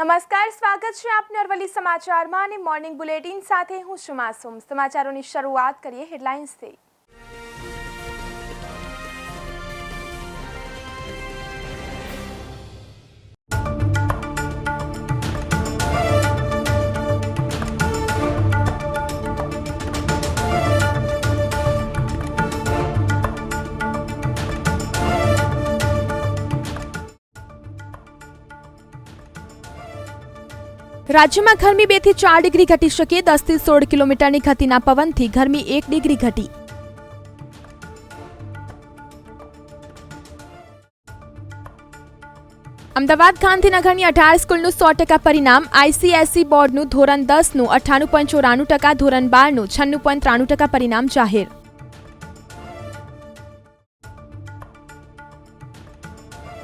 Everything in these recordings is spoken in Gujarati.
નમસ્કાર, સ્વાગત છે આપનું અરવલ્લી સમાચારમાં અને મોર્નિંગ બુલેટિન સાથે હું છું માસૂમ। સમાચારોની શરૂઆત કરીએ હેડલાઇન્સથી। રાજ્યમાં ગરમી 2 થી 4 ડિગ્રી ઘટી શકે। 10 થી 16 કિલોમીટરની ગતિના પવનથી ગરમી 1 ડિગ્રી ઘટી। અમદાવાદ ગાંધીનગરની 18 સ્કૂલનું 100% પરિણામ। આઈસીએસઈ બોર્ડનું ધોરણ 10નું 98.94%, ધોરણ 12નું 96.93% પરિણામ જાહેર।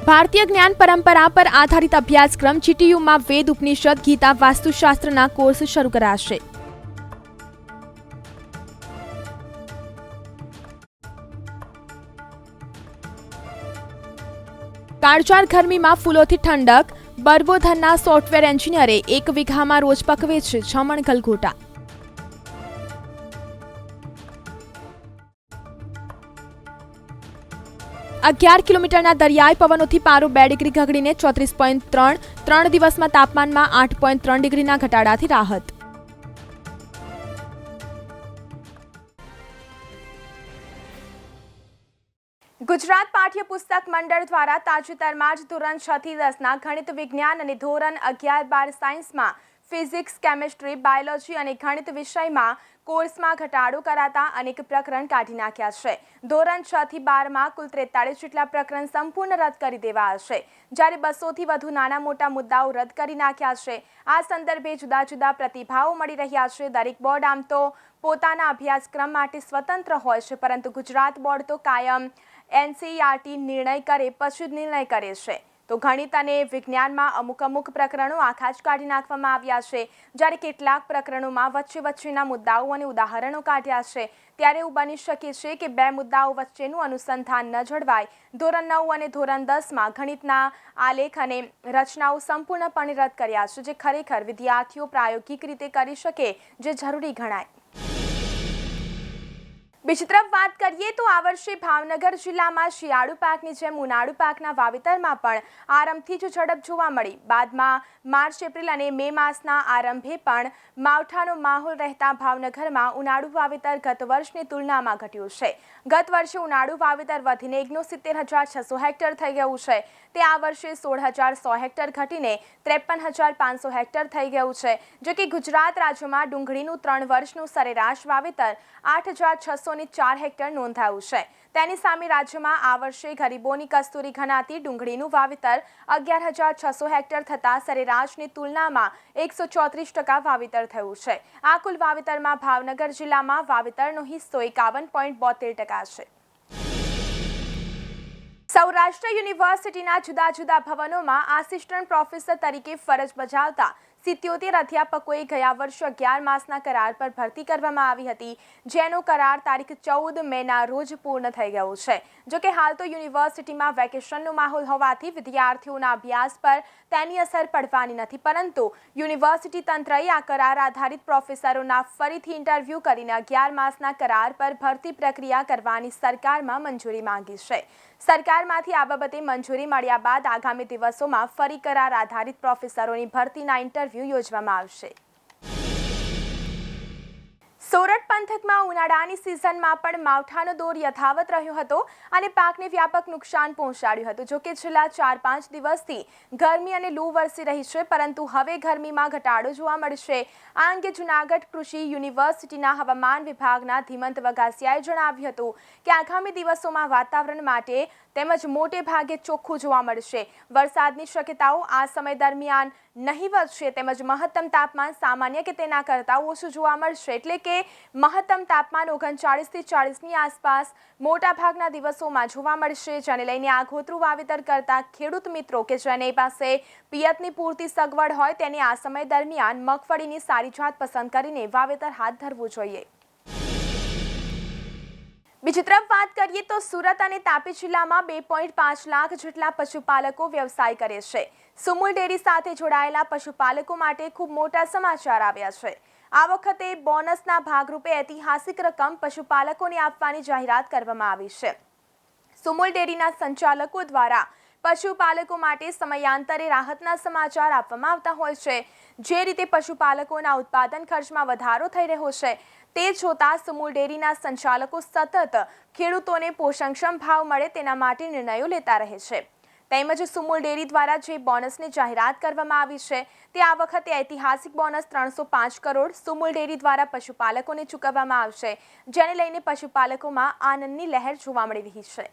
ભારતીય જ્ઞાન પરંપરા પર આધારિત અભ્યાસક્રમ જીટીયુમાં વેદ, ઉપનિષદ, ગીતા, વાસ્તુશાસ્ત્રના કોર્સ શરૂ કરાશે। કાળઝાળ ગરમીમાં ફૂલોથી ઠંડક। બર્બોધનના સોફ્ટવેર એન્જિનિયરે 1 વીઘામાં રોજ પકવે છે 6 મણ ગલગોટા। અગિયાર કિલોમીટરના દરિયાઈ પવનોથી પારો 2 ડિગ્રી ગગડીને 34.3। 3 દિવસમાં તાપમાનમાં 8.3 ડિગ્રીના ઘટાડાથી રાહત। ગુજરાત પાઠ્યપુસ્તક મંડળ દ્વારા તાજેતરમાં જ ધોરણ 6 થી 10ના ગણિત, વિજ્ઞાન અને ધોરણ 11-12 સાયન્સમાં ફિઝિક્સ, કેમેસ્ટ્રી, બાયોલોજી અને ગણિત વિષયમાં કોર્સમાં ઘટાડો કરાતા અનેક પ્રકરણ કાઢી નાખ્યા છે। ધોરણ 6 થી 12માં કુલ 43 જેટલા પ્રકરણ સંપૂર્ણ રદ કરી દેવાયા છે, જ્યારે 200થી વધુ નાના મોટા મુદ્દાઓ રદ કરી નાખ્યા છે। આ સંદર્ભે જુદા જુદા પ્રતિભાવો મળી રહ્યા છે। દરેક બોર્ડ આમ તો પોતાના અભ્યાસક્રમ માટે સ્વતંત્ર હોય છે, પરંતુ ગુજરાત બોર્ડ તો કાયમ એનસીઈઆરટી નિર્ણય કરે પછી જ નિર્ણય કરે છે। તો ગણિત અને વિજ્ઞાનમાં અમુક પ્રકરણો આખા જ કાઢી નાખવામાં આવ્યા છે, જ્યારે કેટલાક પ્રકરણોમાં વચ્ચેના મુદ્દાઓ અને ઉદાહરણો કાઢ્યા છે। ત્યારે એવું બની શકે છે કે 2 મુદ્દાઓ વચ્ચેનું અનુસંધાન ન જળવાય। ધોરણ 9 અને ધોરણ 10માં ગણિતના આલેખ અને રચનાઓ સંપૂર્ણપણે રદ કર્યા છે, જે ખરેખર વિદ્યાર્થીઓ પ્રાયોગિક રીતે કરી શકે, જે જરૂરી ગણાય। બીજી તરફ વાત કરીએ તો આ વર્ષે ભાવનગર જિલ્લામાં શિયાળુ પાકની જેમ ઉનાળુ પાકના વાવેતરમાં પણ આરંભથી જ ઝડપ જોવા મળી। બાદમાં માર્ચ, એપ્રિલ અને મે માસના આરંભે પણ માવઠાનો માહોલ રહેતા ભાવનગરમાં ઉનાળુ વાવેતર ગત વર્ષની તુલનામાં ઘટ્યું છે। ગત વર્ષે ઉનાળુ વાવેતર વધીને 69,600 હેક્ટર થઈ ગયું છે, તે આ વર્ષે 16,100 હેક્ટર ઘટીને 53,500 હેક્ટર થઈ ગયું છે। જો કે ગુજરાત રાજ્યમાં ડુંગળીનું 3 વર્ષનું સરેરાશ વાવેતર 8,604 હેક્ટર નોંધાયું છે। તેની સામે રાજ્યમાં આ વર્ષે ગરીબોની કસ્તુરી ગણાતી ડુંગળીનું વાવેતર 11,600 હેક્ટર થતાં સરેરાશની તુલનામાં 134% વાવેતર થયું છે। આ કુલ વાવેતરમાં ભાવનગર જિલ્લામાં વાવેતરનો હિસ્સો 51.72% છે। સૌરાષ્ટ્ર યુનિવર્સિટીના જુદા જુદા ભવનોમાં આસિસ્ટન્ટ પ્રોફેસર તરીકે ફરજ બજાવતા 77 અધ્યાપકોએ ગયા વર્ષે 11 માસના કરાર પર ભરતી કરવામાં આવી હતી, જેનો કરાર તારીખ 14 મેના રોજ પૂર્ણ થઈ ગયો છે। જો કે હાલ તો યુનિવર્સિટીમાં વેકેશનનો માહોલ હોવાથી વિદ્યાર્થીઓના અભ્યાસ પર તેની અસર પડવાની નથી, પરંતુ યુનિવર્સિટી તંત્રએ આ કરાર આધારિત પ્રોફેસરોના ફરીથી ઇન્ટરવ્યૂ કરીને 11 માસના કરાર પર ભરતી પ્રક્રિયા કરવાની સરકારમાં મંજૂરી માંગી છે। સરકારમાંથી આ બાબતે મંજૂરી મળ્યા બાદ આગામી દિવસોમાં ફરી કરાર આધારિત પ્રોફેસરોની ભરતીના ઇન્ટરવ્યૂ યોજવામાં આવશે। સોરઠ પંથકમાં ઉનાળાની સિઝનમાં પણ માવઠાનો દોર યથાવત રહ્યો હતો અને પાકને વ્યાપક નુકસાન પહોંચાડ્યું હતું। જો કે છેલ્લા 4-5 દિવસથી ગરમી અને લૂ વરસી રહી છે, પરંતુ હવે ગરમીમાં ઘટાડો જોવા મળશે। આ અંગે જૂનાગઢ કૃષિ યુનિવર્સિટીના હવામાન વિભાગના ધીમંત વગાસિયાએ જણાવ્યું હતું કે આગામી દિવસોમાં વાતાવરણ માટે તેમજ મોટે ભાગે ચોખ્ખું જોવા મળશે। વરસાદની શક્યતાઓ આ સમય દરમિયાન નહીવત છે, તેમજ મહત્તમ તાપમાન સામાન્ય કે તેના કરતાં ઓછું જોવા મળશે, એટલે કે મહત્તમ તાપમાન 39 થી 40ની આસપાસ મોટાભાગના દિવસોમાં જોવા મળશે, જેને લઈને આગોતરું વાવેતર કરતા ખેડૂત મિત્રો કે જેની પાસે પિયતની પૂરતી સગવડ હોય તેને આ સમય દરમિયાન મગફળીની સારી જાત પસંદ કરીને વાવેતર હાથ ધરવું જોઈએ। બીજી તરફ વાત કરીએ તો સુરત અને તાપી જિલ્લામાં 2.5 લાખ જેટલા પશુપાલકો વ્યવસાય કરે છે. સુમુલ ડેરી સાથે જોડાયેલા પશુપાલકો માટે ખૂબ મોટા સમાચાર આવ્યા છે. આ વખતે બોનસના ભાગરૂપે ઐતિહાસિક રકમ પશુપાલકોને આપવાની જાહેરાત કરવામાં આવી છે. સુમુલ ડેરીના સંચાલકો દ્વારા પશુપાલકો માટે સમયાંતરે રાહતના સમાચાર આપવામાં આવતા હોય છે. જે રીતે પશુપાલકોના ઉત્પાદન ખર્ચમાં વધારો થઈ રહ્યો છે તે જોતા સુમુલ ડેરીના સંચાલકો સતત ખેડૂતોને પોષણક્ષમ ભાવ મળે તેના માટે નિર્ણયો લેતા રહે છે. તેમજ સુમુલ ડેરી દ્વારા જે બોનસની જાહેરાત કરવામાં આવી છે તે આ વખતે ઐતિહાસિક બોનસ 305 કરોડ સુમુલ ડેરી દ્વારા પશુપાલકોને ચૂકવવામાં આવશે, જેને લઈને પશુપાલકોમાં આનંદની લહેર જોવા મળી રહી છે.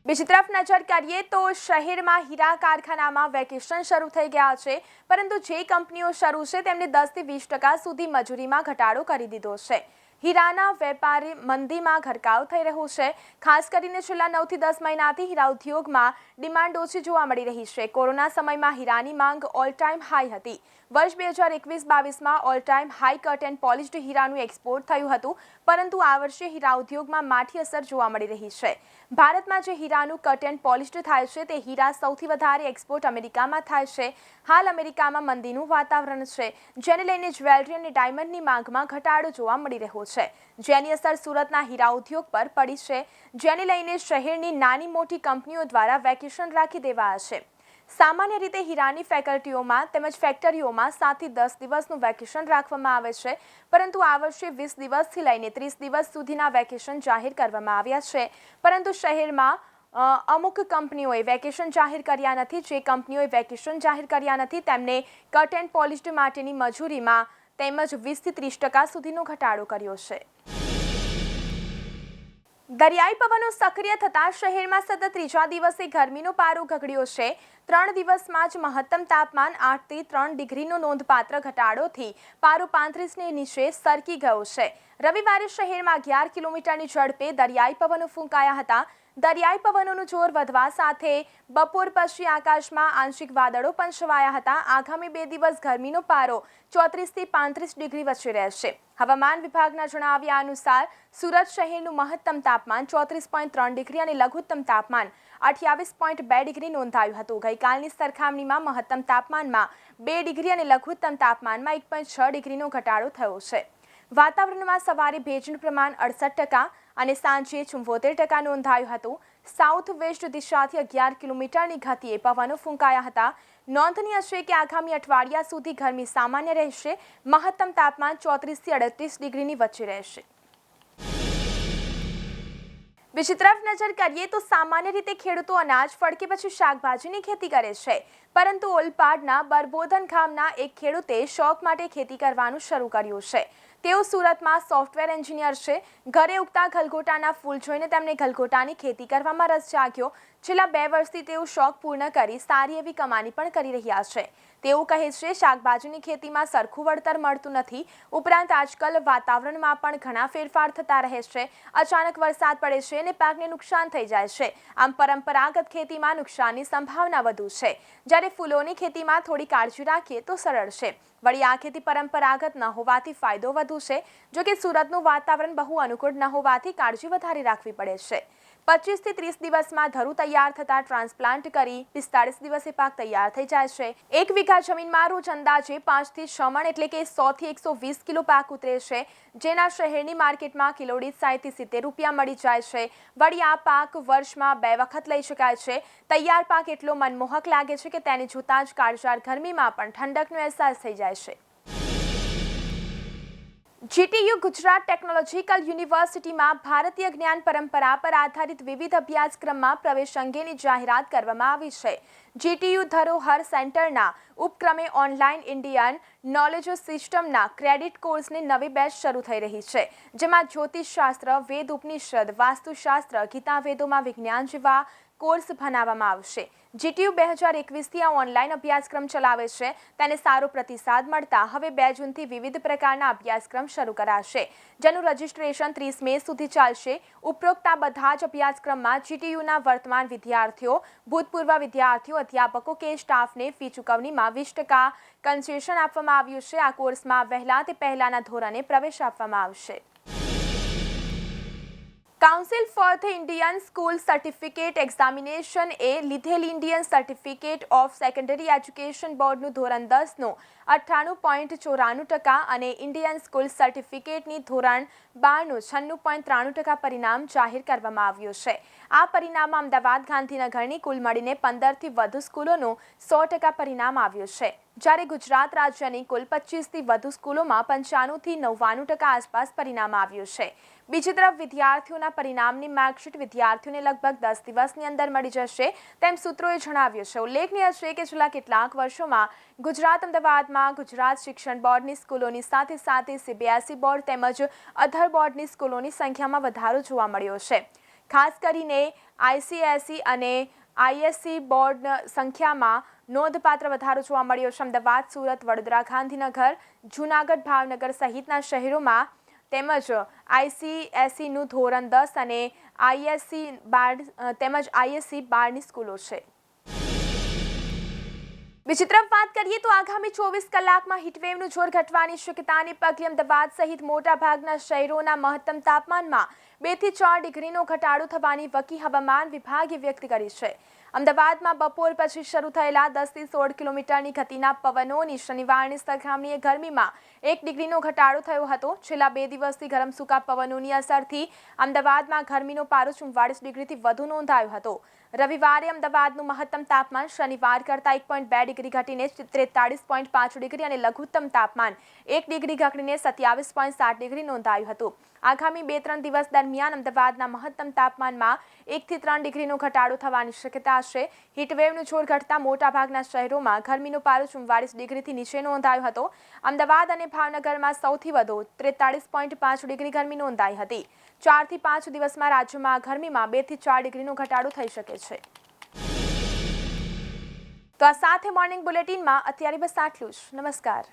બીજી તરફ નજર કરીએ તો શહેરમાં હીરા કારખાનામાં વેકેશન શરૂ થઈ ગયા છે, પરંતુ જે કંપનીઓ શરૂ છે તેમને 10 થી 20% સુધી મજૂરીમાં ઘટાડો કરી દીધો છે. હીરાના વેપારી મંદીમાં ઘરકાવ થઈ રહ્યું છે. ખાસ કરીને છેલ્લા 9 થી 10 મહિનાથી હીરા ઉદ્યોગમાં ડિમાન્ડ ઓછી જોવા મળી રહી છે. કોરોના સમયમાં હીરાની માંગ ઓલ ટાઈમ હાઈ હતી. વર્ષ 2021-22માં all time high cut and polished હીરાનું એક્સપોર્ટ થયું હતું, પરંતુ આ વર્ષે હીરા ઉદ્યોગમાં માઠી અસર જોવા મળી રહી છે. ભારતમાં જે હીરાનું કટ એન્ડ પોલિશ્ડ થાય છે તે હીરા સૌથી વધારે એક્સપોર્ટ અમેરિકામાં થાય છે. હાલ અમેરિકામાં મંદીનું વાતાવરણ છે, જેને લઈને જ્વેલરી અને ડાયમંડની માંગમાં ઘટાડો જોવા મળી રહ્યો છે, જેની અસર સુરતના હીરા ઉદ્યોગ પર પડી છે, જેને લઈને શહેરની નાની મોટી કંપનીઓ દ્વારા વેકેશન રાખી દેવાયા છે. સામાન્ય રીતે હીરાની ફેકલ્ટીઓમાં તેમજ ફેક્ટરીઓમાં 7 થી 10 દિવસનું વેકેશન રાખવામાં આવે છે, પરંતુ આ વર્ષે 20 દિવસથી લઈને 30 દિવસ સુધીના વેકેશન જાહેર કરવામાં આવ્યા છે. પરંતુ શહેરમાં અમુક કંપનીઓએ વેકેશન જાહેર કર્યા નથી. જે કંપનીઓએ વેકેશન જાહેર કર્યા નથી તેમને કટ એન્ડ પોલિશ્ડ માટેની મજૂરીમાં તેમજ 20 થી 30% સુધીનો ઘટાડો કર્યો છે. દરિયાઈ પવનો સક્રિય થતા શહેરમાં સતત ત્રીજા દિવસે ગરમીનો પારો ગગડ્યો છે. 3 દિવસમાં જ મહત્તમ તાપમાન 8 થી 3 ડિગ્રીનો નોંધપાત્ર ઘટાડોથી પારો 35ને નીચે સરકી ગયો છે. રવિવારે શહેરમાં 11 કિલોમીટરની ઝડપે દરિયાઈ પવનો ફૂંકાયા હતા. દરિયાઈ પવનોનું જોર વધવા સાથે બપોર પછી આકાશમાં આંશિક વાદળો પણ છવાયા હતા. આગામી 2 દિવસ ગરમીનો પારો 34 થી 35 ડિગ્રી વચ્ચે રહેશે. હવામાન વિભાગના જણાવ્યા અનુસાર સુરત શહેરનું મહત્તમ તાપમાન 34.3 ડિગ્રી અને લઘુત્તમ તાપમાન 28.2 ડિગ્રી નોંધાયું હતું. ગઈકાલની સરખામણીમાં મહત્તમ તાપમાનમાં 2 ડિગ્રી અને લઘુત્તમ તાપમાનમાં 1.6 ડિગ્રીનો ઘટાડો થયો છે. વાતાવરણમાં સવારે ભેજનું પ્રમાણ 68% અને સાંજે 74% નોંધાયું હતું. સાઉથ વેસ્ટ દિશાથી 11 કિલોમીટરની ગતિએ પવનો ફૂંકાયા હતા. નોંધનીય છે કે આગામી અઠવાડિયા સુધી ગરમી સામાન્ય રહેશે. મહત્તમ તાપમાન 34 થી 38 ડિગ્રીની વચ્ચે રહેશે. બીજી તરફ નજર કરીએ તો સામાન્ય રીતે ખેડૂતો અનાજ, ફળ કે પછી શાકભાજીની ખેતી કરે છે, પરંતુ ઓલપાડના બરબોધન ગામના એક ખેડૂતે શોખ માટે ખેતી કરવાનું શરૂ કર્યું છે. તેઓ સુરતમાં સોફ્ટવેર એન્જિનિયર છે. ઘરે ઉગતા ગલગોટાના ફૂલ જોઈને તેમને ગલગોટાની ખેતી કરવામાં રસ જાગ્યો. છેલ્લા 2 વર્ષથી તેઓ શોખ પૂર્ણ કરી સારી એવી કમાણી પણ કરી રહ્યા છે. તેઓ કહે છે શાકભાજીની ખેતીમાં સરખું વળતર મળતું નથી. ઉપરાંત આજકાલ વાતાવરણમાં પણ ઘણા ફેરફાર થતા રહે છે. અચાનક વરસાદ પડે છે અને પાકને નુકસાન થઈ જાય છે. આમ પરંપરાગત ખેતીમાં નુકસાનની સંભાવના વધુ છે, જ્યારે ફૂલોની ખેતીમાં થોડી કાળજી રાખીએ તો સરળ છે. વળી આ ખેતી પરંપરાગત ન હોવાથી ફાયદો વધુ છે. જોકે સુરતનું વાતાવરણ બહુ અનુકૂળ ન હોવાથી કાળજી વધારે રાખવી પડે છે. 25 થી 30 દિવસમાં ધરું તૈયાર થતા ટ્રાન્સપ્લાન્ટ કરી 45 દિવસે પાક તૈયાર થઈ જાય છે. 1 વીઘા જમીનમાં રોજ અંદાજે 5 થી 6 મણ એટલે કે 100 થી 120 કિલો પાક ઉતરે છે, જેના શહેરની માર્કેટમાં કિલો દીઠ 60 થી 70 રૂપિયા મળી જાય છે. વળી આ પાક વર્ષમાં 2 વખત લઈ શકાય છે. તૈયાર પાક એટલો મનમોહક લાગે છે કે તેને જોતા જ કાળઝાળ ગરમીમાં પણ ઠંડકનો અહેસાસ થઈ જાય છે. જીટીયુ ગુજરાત ટેકનોલોજીકલ યુનિવર્સિટીમાં ભારતીય જ્ઞાન પરંપરા પર આધારિત વિવિધ અભ્યાસક્રમમાં પ્રવેશ અંગેની જાહેરાત કરવામાં આવી છે. જીટીયુ ધરોહર સેન્ટરના ઉપક્રમે ઓનલાઈન ઇન્ડિયન નોલેજ સિસ્ટમના ક્રેડિટ કોર્સની નવી બેચ શરૂ થઈ રહી છે, જેમાં જ્યોતિષશાસ્ત્ર, વેદ ઉપનિષદ, વાસ્તુશાસ્ત્ર, ગીતા વેદોમાં વિજ્ઞાન જેવા કોર્સ ભણાવવામાં આવશે. જીટીયુ 2021થી આ ઓનલાઈન અભ્યાસક્રમ ચલાવે છે. તેને સારો પ્રતિસાદ મળતા હવે 2 જૂનથી વિવિધ પ્રકારના અભ્યાસક્રમ શરૂ કરાશે, જેનું રજીસ્ટ્રેશન 30 મે સુધી ચાલશે. ઉપરોક્ત આ બધા જ અભ્યાસક્રમમાં જીટીયુના વર્તમાન વિદ્યાર્થીઓ, ભૂતપૂર્વ વિદ્યાર્થીઓ, અધ્યાપકો કે સ્ટાફને ફી ચૂકવણીમાં 20% કન્સેશન આપવામાં આવ્યું છે. આ કોર્સમાં વહેલા તે પહેલાના ધોરણે પ્રવેશ આપવામાં આવશે. Council for the Indian school certificate examination એ લીધેલ Indian certificate of secondary education બોર્ડનું ધોરણ 10નું 98.94% અને ઇન્ડિયન સ્કૂલ સર્ટિફિકેટની ધોરણ 12નું 96.93% પરિણામ જાહેર કરવામાં આવ્યું છે. આ પરિણામમાં અમદાવાદ ગાંધીનગરની કુલ મળીને 15થી વધુ સ્કૂલોનું 100% પરિણામ આવ્યું છે, જ્યારે ગુજરાત રાજ્યની કુલ 25થી વધુ સ્કૂલોમાં 95થી 99% આસપાસ પરિણામ આવ્યું છે. બીજી તરફ વિદ્યાર્થીઓના પરિણામની માર્કશીટ વિદ્યાર્થીઓને લગભગ 10 દિવસની અંદર મળી જશે તેમ સૂત્રોએ જણાવ્યું છે. ઉલ્લેખનીય છે કે છેલ્લા કેટલાક વર્ષોમાં ગુજરાત અમદાવાદમાં ગુજરાત શિક્ષણ બોર્ડની સ્કૂલોની સાથે સાથે CBSE બોર્ડ તેમજ અધર બોર્ડની સ્કૂલોની સંખ્યામાં વધારો જોવા મળ્યો છે. ખાસ કરીને ICSE અને ISC બોર્ડ સંખ્યામાં નોંધપાત્ર વધારો જોવા મળ્યો છે. અમદાવાદ, સુરત, વડોદરા, ગાંધીનગર, જૂનાગઢ, ભાવનગર સહિતના શહેરોમાં તેમજ ICSEનું ધોરણ 10 અને ISC 12ની સ્કૂલો છે. બીજી તરફ વાત કરીએ તો આગામી 24 કલાકમાં હીટવેવનું જોર ઘટવાની શક્યતાને પગલે અમદાવાદ સહિત મોટાભાગના શહેરોના મહત્તમ તાપમાનમાં 2 થી 4 ડિગ્રીનો ઘટાડો થવાની વકી હવામાન વિભાગે વ્યક્ત કરી છે. અમદાવાદમાં બપોર પછી શરૂ થયેલા 10 થી 16 કિલોમીટરની ગતિના પવનોની શનિવારની સરખામણીએ ગરમીમાં 1 ડિગ્રીનો ઘટાડો થયો હતો. છેલ્લા 2 દિવસથી ગરમ સૂકા પવનોની અસરથી અમદાવાદમાં ગરમીનો પારો 44 ડિગ્રીથી વધુ નોંધાયો હતો. રવિવારે અમદાવાદનું મહત્તમ તાપમાન શનિવાર કરતાં 1.2 ડિગ્રી ઘટીને 43.5 ડિગ્રી અને લઘુત્તમ તાપમાન 1 ડિગ્રી ઘટીને 27.7 ડિગ્રી નોંધાયું હતું. આગામી 2-3 દિવસ દરમિયાન અમદાવાદના મહત્તમ તાપમાનમાં 1 થી 3 ડિગ્રીનો ઘટાડો થવાની શક્યતા છે. હીટવેવનું જોર ઘટતા મોટાભાગના શહેરોમાં ગરમીનો પારો 44 ડિગ્રીથી નીચે નોંધાયો હતો. અમદાવાદ અને ભાવનગરમાં સૌથી વધુ 43.5 ડિગ્રી ગરમી નોંધાઈ હતી. 4 થી 5 દિવસમાં રાજ્યમાં ગરમીમાં 2 થી 4 ડિગ્રીનો ઘટાડો થઈ શકે છે. તો આ સાથે મોર્નિંગ બુલેટિનમાં અત્યારે બસ આટલું જ. નમસ્કાર.